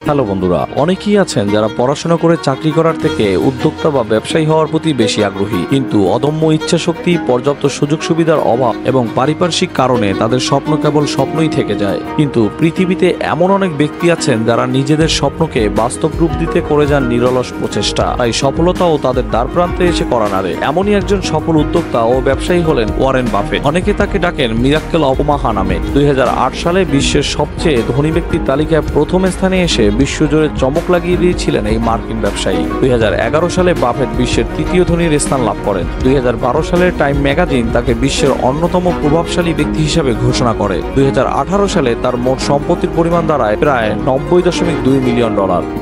Hello বন্ধুরা, অনেকেই আছেন যারা পড়াশোনা করে চাকরি করার থেকে উদ্যোক্তা বা ব্যবসায়ী হওয়ার প্রতি বেশি আগ্রহী, কিন্তু অদম্য ইচ্ছাশক্তি, পর্যাপ্ত সুযোগ সুবিধার অভাব এবং পারিপার্শ্বিক কারণে তাদের স্বপ্ন কেবল স্বপ্নই থেকে যায়। কিন্তু পৃথিবীতে এমন অনেক ব্যক্তি আছেন যারা নিজেদের স্বপ্নকে বাস্তব রূপ দিতে করে যান নিরলস প্রচেষ্টা, তাই সফলতাও তাদের দ্বার প্রান্তে এসে করা নাড়ে। এমনই একজন সফল উদ্যোক্তা ও ব্যবসায়ী হলেন ওয়ারেন বাফেট। অনেকে তাকে ডাকেন মিরাক্কেল অফ ওমাহা নামে। 2008 সালে বিশ্বের সবচেয়ে ধনী ব্যক্তির তালিকায় প্রথম স্থানে এসে বিশ্বজুড়ে চমক লাগিয়ে দিয়েছিলেন এই মার্কিন ব্যবসায়ী। 2011 সালে বাফেট বিশ্বের তৃতীয় ধনীর স্থান লাভ করেন। 2012 সালে টাইম ম্যাগাজিন তাকে বিশ্বের অন্যতম প্রভাবশালী ব্যক্তি হিসাবে ঘোষণা করে। 2018 সালে তার মোট সম্পত্তির পরিমাণ দাঁড়ায় প্রায় $90.2 মিলিয়ন,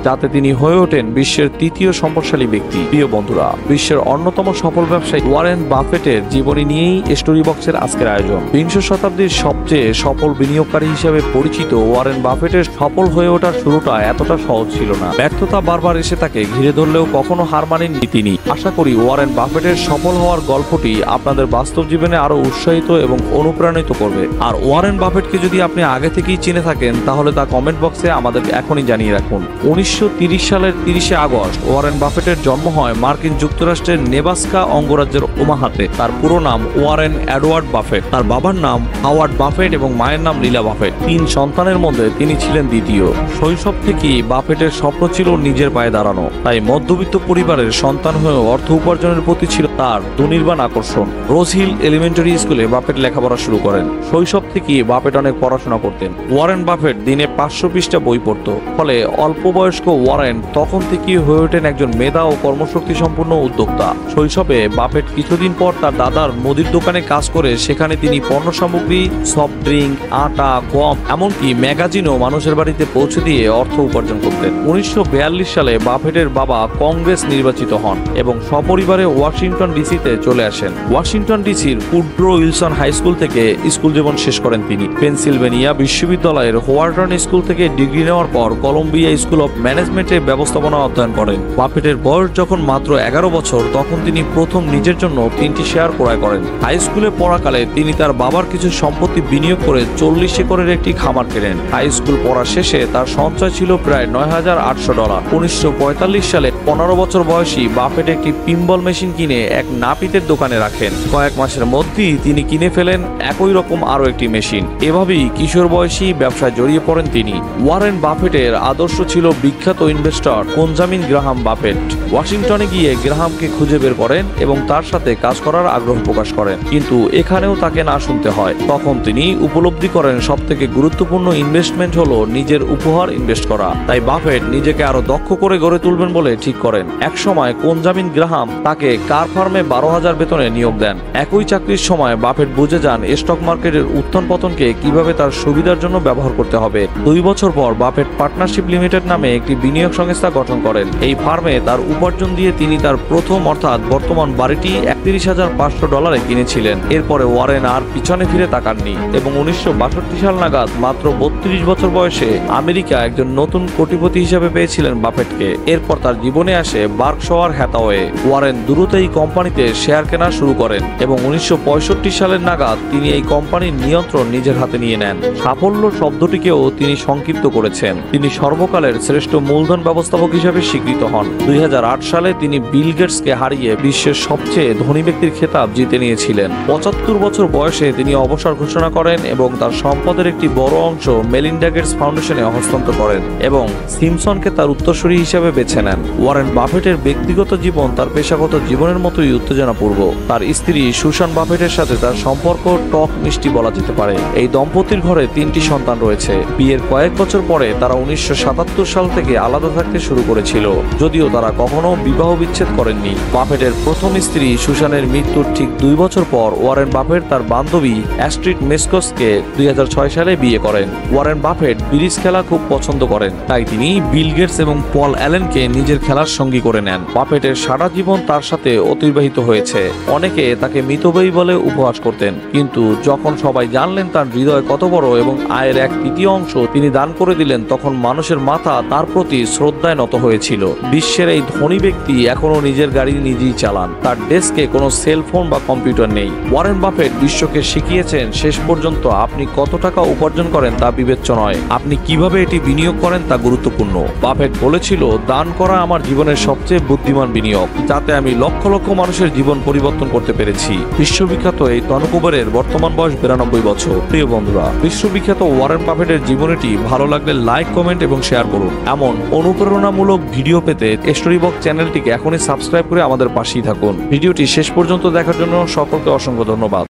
যাতে তিনি হয়ে ওঠেন বিশ্বের তৃতীয় সম্পদশালী ব্যক্তি। প্রিয় বন্ধুরা, বিশ্বের অন্যতম সফল ব্যবসায়ী ওয়ারেন বাফেটের জীবনী নিয়েই স্টোরি বক্সের আজকের আয়োজন। বিংশ শতাব্দীর সবচেয়ে সফল বিনিয়োগকারী হিসেবে পরিচিত ওয়ারেন বাফেটের সফল হয়ে ওঠার শুরুটা এতটা সহজ ছিল না। ব্যর্থতা বারবার এসে তাকে ঘিরে ধরলেও কখনো হার মানেননি তিনি। আশা করি ওয়ারেন বাফেটের সফল হওয়ার গল্পটি আপনাদের বাস্তব জীবনে আরো উৎসাহিত এবং অনুপ্রাণিত করবে। আর ওয়ারেন বাফেটকে যদি আপনি আগে থেকেই চিনে থাকেন, তাহলে তা কমেন্ট বক্সে আমাদের এখনই জানিয়ে রাখুন। 1930 সালের 30 আগস্ট ওয়ারেন বাফেটের জন্ম হয় মার্কিন যুক্তরাষ্ট্রের নেব্রাস্কা অঙ্গরাজ্যের ওমাহাতে। তার পুরো নাম ওয়ারেন এডওয়ার্ড বাফেট। তার বাবার নাম হাওয়ার্ড বাফেট এবং মায়ের নাম লীলা বাফেট। 3 সন্তানের মধ্যে তিনি ছিলেন দ্বিতীয়। শৈশব থেকেই বাফেটের স্বপ্ন ছিল নিজের পায়ে দাঁড়ানো, তাই মধ্যবিত্ত পরিবারের সন্তান হয়েও অর্থ উপার্জনের প্রতি ছিল তার দুর্নির্বাণ আকর্ষণ। রোজ হিল এলিমেন্টারি স্কুলে বাফেট লেখাপড়া শুরু করেন। শৈশব থেকেই বাফেট অনেক পড়াশোনা করতেন। ওয়ারেন বাফেট দিনে 500 পৃষ্ঠা বই পড়ত। ফলে অল্প বয়স্ক ওয়ারেন তখন থেকেই হয়ে ওঠেন একজন মেধা ও কর্মশক্তি সম্পন্ন উদ্যোক্তা। শৈশবে বাফেট কিছুদিন পর তার দাদার মুদির দোকানে কাজ করে সেখানে তিনি পণ্য সামগ্রী, সফট ড্রিঙ্ক, আটা, গম, এমনকি ম্যাগাজিনও মানুষের বাড়িতে পৌঁছে দিয়ে অর্থ উপার্জন করতেন। 1942 সালে বাফেটের বাবা কংগ্রেস নির্বাচিত হন এবং সপরিবারে ওয়াশিংটন ডিসিতে চলে আসেন। ওয়াশিংটন ডিসির উড্রো উইলসন হাই স্কুল থেকে স্কুল জীবন শেষ করেন তিনি। পেনসিলভেনিয়া বিশ্ববিদ্যালয়ের হোয়ার্টন স্কুল থেকে ডিগ্রি নেওয়ার পর কলম্বিয়া স্কুল অফ ম্যানেজমেন্টে ব্যবস্থাপনা অধ্যয়ন করেন। বাফেটের বয়স যখন মাত্র 11 বছর, তখন তিনি প্রথম নিজের জন্য 3টি শেয়ার ক্রয় করেন। হাই স্কুলে পড়াকালে তিনি তার বাবার কিছু সম্পত্তি বিনিয়োগ করে 40 একরের একটি খামার কেনেন। হাই স্কুল পড়া শেষে তার সঞ্চয় ছিল প্রায় $9,800। 1945 সালে 15 বছর বয়সী বাফেট একটি পিনবল মেশিন কিনে এক নাপিতের দোকানে রাখেন। কয়েক মাসের মধ্যেই তিনি কিনে ফেলেন একই রকম আরো একটি মেশিন। এভাবেই কিশোর বয়সী ব্যবসায় জড়িয়ে পড়েন তিনি। ওয়ারেন বাফেটের আদর্শ ছিল বিখ্যাত ইনভেস্টর বেঞ্জামিন গ্রাহাম বাফেট। ওয়াশিংটনে গিয়ে গ্রাহামকে খুঁজে বের করেন এবং তার সাথে কাজ করার আগ্রহ প্রকাশ করেন, কিন্তু এখানেও তাকে না শুনতে হয়। তখন তিনি উপলব্ধি করেন সবথেকে গুরুত্বপূর্ণ ইনভেস্টমেন্ট হলো নিজের উপহার ইনভেস্ট করা। তাই বাফেট নিজেকে আরো দক্ষ করে গড়ে তুলবেন বলে ঠিক করেন। এক সময় বেঞ্জামিন গ্রাহাম তাকে কার ফার্মে 12,000 বেতনে নিয়োগ দেন। একই চাকরির সময় বাফেট বুঝে যান স্টক মার্কেটের উত্থান পতনকে কিভাবে তার সুবিধার জন্য ব্যবহার করতে হবে। 2 বছর পর বাফেট পার্টনারশিপ লিমিটেড নামে একটি বিনিয়োগ সংস্থা গঠন করেন। এই ফার্মে তার উপার্জন দিয়ে তিনি তার প্রথম অর্থাৎ বর্তমান বাড়িটি $31,500 কিনেছিলেন। এরপরে ওয়ারেন আর পিছনে ফিরে তাকাননি এবং 1962 সাল নাগাদ মাত্র 32 বছর বয়সে আমেরিকা একজন নতুন কোটিপতি হিসেবে পেয়েছিলেন বাফেটকে। এরপর তার জীবনে আসে বার্কশায়ার হ্যাথাওয়ে। ওয়ারেন দ্রুত এই কোম্পানিতে শেয়ার কেনা শুরু করেন এবং 1965 সালের নাগাদ তিনি এই কোম্পানির নিয়ন্ত্রণ নিজের হাতে নিয়ে নেন। সাফল্য শব্দটিকেও তিনি সংক্ষিপ্ত করেছেন। তিনি সর্বকালের শ্রেষ্ঠ মূলধন ব্যবস্থাপক হিসেবে স্বীকৃত হন। 2008 সালে তিনি বিল গেটসকে হারিয়ে বিশ্বের সবচেয়ে ধনী ব্যক্তির খেতাব জিতে নিয়েছিলেন। 75 বছর বয়সে তিনি অবসর ঘোষণা করেন এবং তার সম্পদের একটি বড় অংশ মেলিন্ডা গেটস ফাউন্ডেশনে হস্তান্তর করেন এবং সিমসনকে তার উত্তরসূরি হিসেবে বেছে নেন। ওয়ারেন বাফেটের ব্যক্তিগত জীবন তার পেশাগত জীবনের মতোই উত্তেজনাপূর্ণ। তার স্ত্রী সুসান বাফেটের সাথে তার সম্পর্ক টক মিষ্টি বলা যেতে পারে। এই দম্পতির ঘরে 3টি সন্তান রয়েছে। বিয়ের কয়েক বছর পরে তারা 1977 সাল থেকে আলাদা থাকতে শুরু করেছিল, যদিও তারা কখনো বিবাহ বিচ্ছেদ করেননি। বাফেটের প্রথম স্ত্রী সুসানের মৃত্যুর ঠিক 2 বছর পর ওয়ারেন বাফেট তার বান্ধবী অ্যাস্ট্রিড মেসকসকে 2006 সালে বিয়ে করেন। ওয়ারেন বাফেট ব্রিজ খেলা খুব পছন্দ করেন, তাই তিনি বিল গেটস এবং পল অ্যালেনকে নিজের খেলার সঙ্গী করে নেন। বাফেটের সারা জীবন তার সাথে অতিবাহিত হয়েছে। অনেকে তাকে মিতব্যয়ী বলে উপহাস করতেন, কিন্তু যখন সবাই জানলেন তার হৃদয় কত বড় এবং আয়ের 1/3 অংশ তিনি দান করে দিলেন, তখন মানুষের মাথা তার প্রতি শ্রদ্ধায় নত হয়েছিল। বিশ্বের এই ধনী ব্যক্তি এখনো নিজের গাড়ি নিজেই চালান। তার ডেস্কে কোনো সেলফোন বা কম্পিউটার নেই। ওয়ারেন বাফেট বিশ্বকে শিখিয়েছেন শেষ পর্যন্ত আপনি কত টাকা উপার্জন করেন তা বিবেচ্য নয়, আপনি কিভাবে এটি বিনিয়োগ করেন করেন তা গুরুত্বপূর্ণ। বাফেট বলেছিল, দান করা আমার জীবনের সবচেয়ে বুদ্ধিমান বিনিয়োগ, যাতে আমি লক্ষ লক্ষ মানুষের জীবন পরিবর্তন করতে পেরেছি। বিশ্ববিখ্যাত এই তনকুবেরের বর্তমান বয়স 92 বছর। প্রিয় বন্ধুরা, বিশ্ববিখ্যাত ওয়ারেন বাফেটের জীবনীটি ভালো লাগলে লাইক, কমেন্ট এবং শেয়ার করুন। এমন অনুপ্রেরণামূলক ভিডিও পেতে স্টোরিবক্স চ্যানেলটিকে এখনই সাবস্ক্রাইব করে আমাদের পাশেই থাকুন। ভিডিওটি শেষ পর্যন্ত দেখার জন্য সকলকে অসংখ্য ধন্যবাদ।